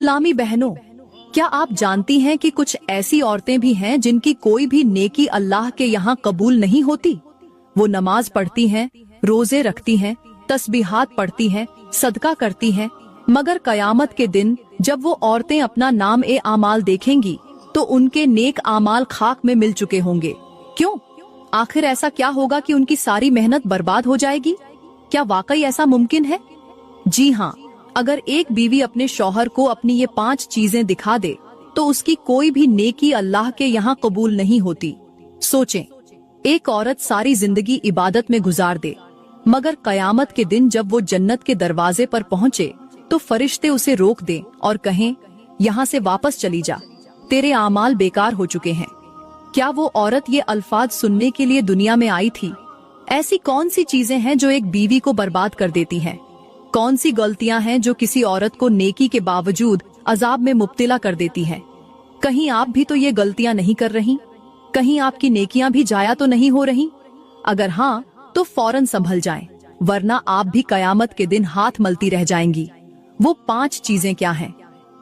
इस्लामी बहनों, क्या आप जानती हैं कि कुछ ऐसी औरतें भी हैं जिनकी कोई भी नेकी अल्लाह के यहाँ कबूल नहीं होती। वो नमाज पढ़ती हैं, रोजे रखती हैं, तस्बीहात पढ़ती हैं, सदका करती हैं, मगर कयामत के दिन जब वो औरतें अपना नाम ए आमाल देखेंगी तो उनके नेक आमाल खाक में मिल चुके होंगे। क्यों? आखिर ऐसा क्या होगा कि उनकी सारी मेहनत बर्बाद हो जाएगी? क्या वाकई ऐसा मुमकिन है? जी हाँ, अगर एक बीवी अपने शौहर को अपनी ये 5 चीजें दिखा दे तो उसकी कोई भी नेकी अल्लाह के यहाँ कबूल नहीं होती। सोचें, एक औरत सारी जिंदगी इबादत में गुजार दे, मगर कयामत के दिन जब वो जन्नत के दरवाजे पर पहुँचे तो फरिश्ते उसे रोक दें और कहें, यहाँ से वापस चली जा, तेरे आमाल बेकार हो चुके हैं। क्या वो औरत ये अल्फाज सुनने के लिए दुनिया में आई थी? ऐसी कौन सी चीजें हैं जो एक बीवी को बर्बाद कर देती हैं? कौन सी गलतियां हैं जो किसी औरत को नेकी के बावजूद अजाब में मुब्तिला कर देती हैं? कहीं आप भी तो ये गलतियां नहीं कर रही? कहीं आपकी नेकियां भी जाया तो नहीं हो रही? अगर हाँ, तो फौरन संभल जाएं, वरना आप भी कयामत के दिन हाथ मलती रह जाएंगी। वो 5 चीजें क्या हैं?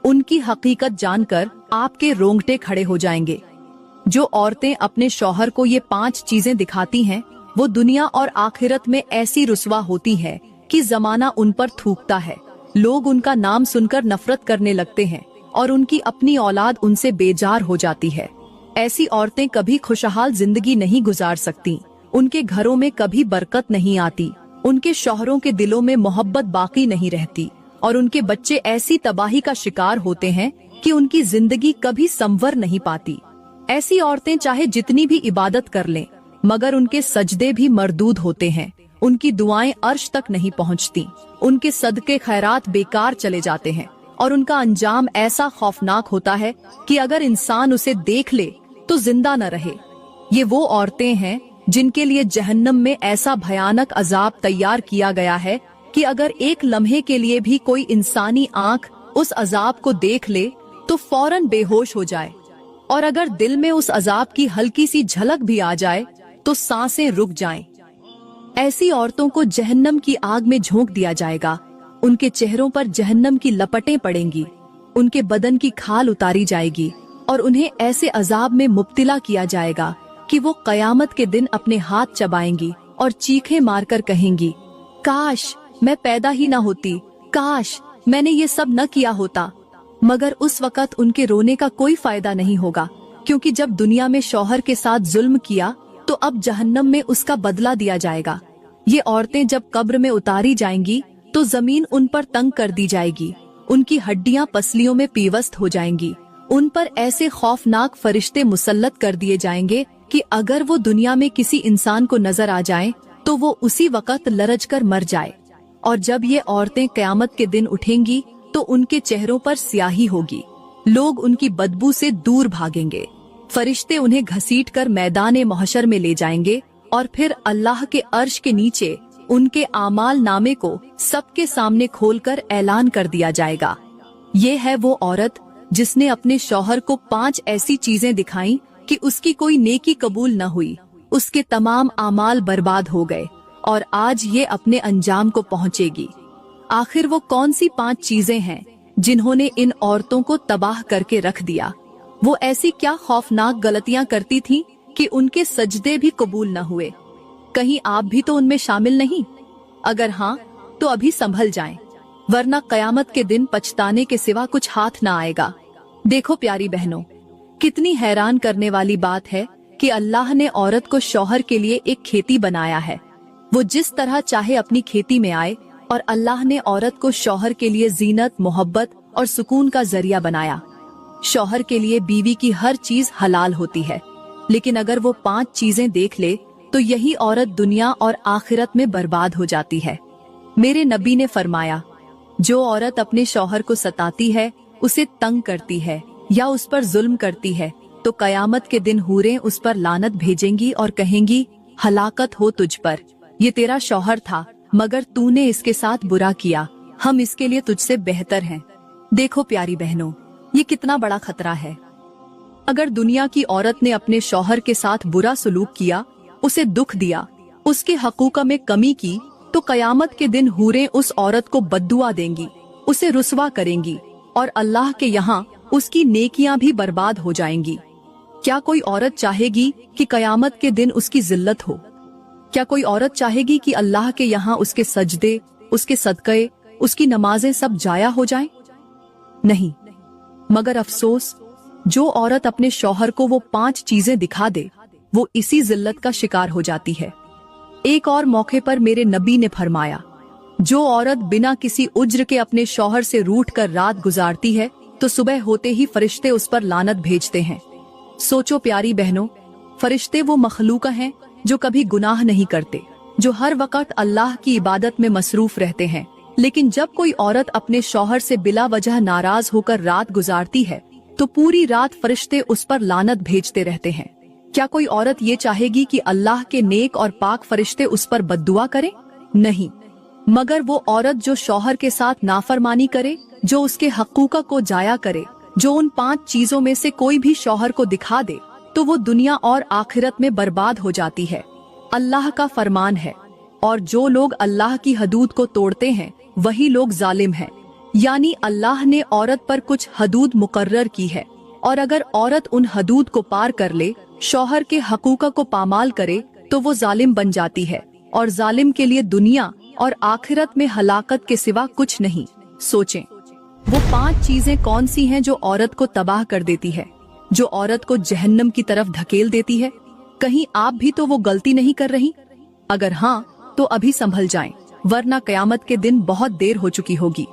उनकी हकीकत जानकर आपके रोंगटे खड़े हो जाएंगे। जो औरतें अपने शौहर को ये 5 चीजें दिखाती हैं, वो दुनिया और आखिरत में ऐसी रुस्वा होती है कि जमाना उन पर थूकता है। लोग उनका नाम सुनकर नफरत करने लगते हैं और उनकी अपनी औलाद उनसे बेजार हो जाती है। ऐसी औरतें कभी खुशहाल जिंदगी नहीं गुजार सकती, उनके घरों में कभी बरकत नहीं आती, उनके शौहरों के दिलों में मोहब्बत बाकी नहीं रहती और उनके बच्चे ऐसी तबाही का शिकार होते हैं कि उनकी जिंदगी कभी संवर नहीं पाती। ऐसी औरतें चाहे जितनी भी इबादत कर लें, मगर उनके सजदे भी मरदूद होते हैं, उनकी दुआएं अर्श तक नहीं पहुंचती, उनके सदके खैरात बेकार चले जाते हैं और उनका अंजाम ऐसा खौफनाक होता है कि अगर इंसान उसे देख ले तो जिंदा न रहे। ये वो औरतें हैं जिनके लिए जहन्नम में ऐसा भयानक अजाब तैयार किया गया है कि अगर एक लम्हे के लिए भी कोई इंसानी आंख उस अजाब को देख ले तो फौरन बेहोश हो जाए, और अगर दिल में उस अजाब की हल्की सी झलक भी आ जाए तो सांसें रुक जाएं। ऐसी औरतों को जहन्नम की आग में झोंक दिया जाएगा, उनके चेहरों पर जहन्नम की लपटें पड़ेंगी, उनके बदन की खाल उतारी जाएगी और उन्हें ऐसे अजाब में मुब्तिला किया जाएगा कि वो कयामत के दिन अपने हाथ चबाएंगी और चीखें मारकर कहेंगी, काश मैं पैदा ही ना होती, काश मैंने ये सब न किया होता। मगर उस वक़्त उनके रोने का कोई फायदा नहीं होगा, क्योंकि जब दुनिया में शौहर के साथ जुल्म किया तो अब जहन्नम में उसका बदला दिया जाएगा। ये औरतें जब कब्र में उतारी जाएंगी तो जमीन उन पर तंग कर दी जाएगी, उनकी हड्डियां पसलियों में पीवस्त हो जाएंगी, उन पर ऐसे खौफनाक फरिश्ते मुसल्लत कर दिए जाएंगे कि अगर वो दुनिया में किसी इंसान को नजर आ जाएं तो वो उसी वक़्त लरज कर मर जाए। और जब ये औरतें क़यामत के दिन उठेंगी तो उनके चेहरों पर स्याही होगी, लोग उनकी बदबू से दूर भागेंगे, फरिश्ते उन्हें घसीट कर मैदान महशर में ले जाएंगे और फिर अल्लाह के अर्श के नीचे उनके आमाल नामे को सबके सामने खोलकर ऐलान कर दिया जाएगा। ये है वो औरत जिसने अपने शौहर को 5 ऐसी चीजें दिखाई कि उसकी कोई नेकी कबूल न हुई, उसके तमाम आमाल बर्बाद हो गए और आज ये अपने अंजाम को पहुँचेगी। आखिर वो कौन सी 5 चीजें हैं जिन्होंने इन औरतों को तबाह करके रख दिया? वो ऐसी क्या खौफनाक गलतियां करती थीं कि उनके सजदे भी कबूल न हुए? कहीं आप भी तो उनमें शामिल नहीं? अगर हाँ, तो अभी संभल जाएं, वरना कयामत के दिन पछताने के सिवा कुछ हाथ न आएगा। देखो प्यारी बहनों, कितनी हैरान करने वाली बात है कि अल्लाह ने औरत को शौहर के लिए एक खेती बनाया है। वो जिस तरह चाहे अपनी खेती में आए, और अल्लाह ने औरत को शौहर के लिए जीनत, मोहब्बत और सुकून का जरिया बनाया। शौहर के लिए बीवी की हर चीज हलाल होती है, लेकिन अगर वो 5 चीजें देख ले तो यही औरत दुनिया और आखिरत में बर्बाद हो जाती है। मेरे नबी ने फरमाया, जो औरत अपने शौहर को सताती है, उसे तंग करती है या उस पर जुल्म करती है, तो कयामत के दिन हूरें उस पर लानत भेजेंगी और कहेंगी, हलाकत हो तुझ पर, ये तेरा शौहर था मगर तूने इसके साथ बुरा किया, हम इसके लिए तुझसे बेहतर हैं। देखो प्यारी बहनों, ये कितना बड़ा खतरा है। अगर दुनिया की औरत ने अपने शौहर के साथ बुरा सलूक किया, उसे दुख दिया, उसके हकूक़ में कमी की, तो कयामत के दिन हूरें उस औरत को बद्दुआ देंगी, उसे रुस्वा करेंगी और अल्लाह के यहाँ उसकी नेकियां भी बर्बाद हो जाएंगी। क्या कोई औरत चाहेगी कि कयामत के दिन उसकी जिल्लत हो? क्या कोई औरत चाहेगी कि अल्लाह के यहाँ उसके सजदे, उसके सदक़े, उसकी नमाजें सब जाया हो जाएं? नहीं। मगर अफसोस, जो औरत अपने शौहर को वो 5 चीजें दिखा दे, वो इसी जिल्लत का शिकार हो जाती है। एक और मौके पर मेरे नबी ने फरमाया, जो औरत बिना किसी उज्र के अपने शौहर से रूठ कर रात गुजारती है तो सुबह होते ही फरिश्ते उस पर लानत भेजते हैं। सोचो प्यारी बहनों, फरिश्ते वो मखलूक हैं जो कभी गुनाह नहीं करते, जो हर वक्त अल्लाह की इबादत में मसरूफ रहते हैं, लेकिन जब कोई औरत अपने शौहर से बिला वजह नाराज होकर रात गुजारती है तो पूरी रात फरिश्ते उस पर लानत भेजते रहते हैं। क्या कोई औरत ये चाहेगी कि अल्लाह के नेक और पाक फरिश्ते उस पर बद्दुआ करें? नहीं। मगर वो औरत जो शौहर के साथ नाफरमानी करे, जो उसके हकूक़ को जाया करे, जो उन 5 चीजों में से कोई भी शौहर को दिखा दे, तो वो दुनिया और आखिरत में बर्बाद हो जाती है। अल्लाह का फरमान है, और जो लोग अल्लाह की हदूद को तोड़ते हैं वही लोग जालिम हैं। यानी अल्लाह ने औरत पर कुछ हदूद मुकर्रर की है, और अगर औरत उन हदूद को पार कर ले, शौहर के हकूक़ को पामाल करे, तो वो जालिम बन जाती है, और जालिम के लिए दुनिया और आखिरत में हलाकत के सिवा कुछ नहीं। सोचें, वो 5 चीजें कौन सी हैं जो औरत को तबाह कर देती है, जो औरत को जहन्नम की तरफ धकेल देती है? कहीं आप भी तो वो गलती नहीं कर रही? अगर हाँ, तो अभी संभल जाएं, वरना कयामत के दिन बहुत देर हो चुकी होगी।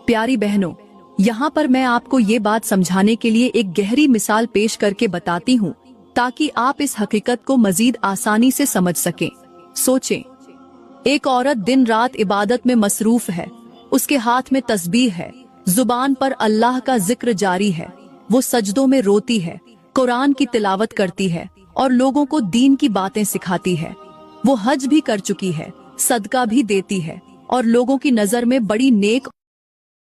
प्यारी बहनों, यहाँ पर मैं आपको ये बात समझाने के लिए एक गहरी मिसाल पेश करके बताती हूँ, ताकि आप इस हकीकत को मजीद आसानी से समझ सकें। सोचें, एक औरत दिन रात इबादत में मसरूफ है, उसके हाथ में तस्बीह है, जुबान पर अल्लाह का जिक्र जारी है, वो सजदों में रोती है, कुरान की तिलावत करती है और लोगों को दीन की बातें सिखाती है। वो हज भी कर चुकी है, सदका भी देती है और लोगों की नजर में बड़ी नेक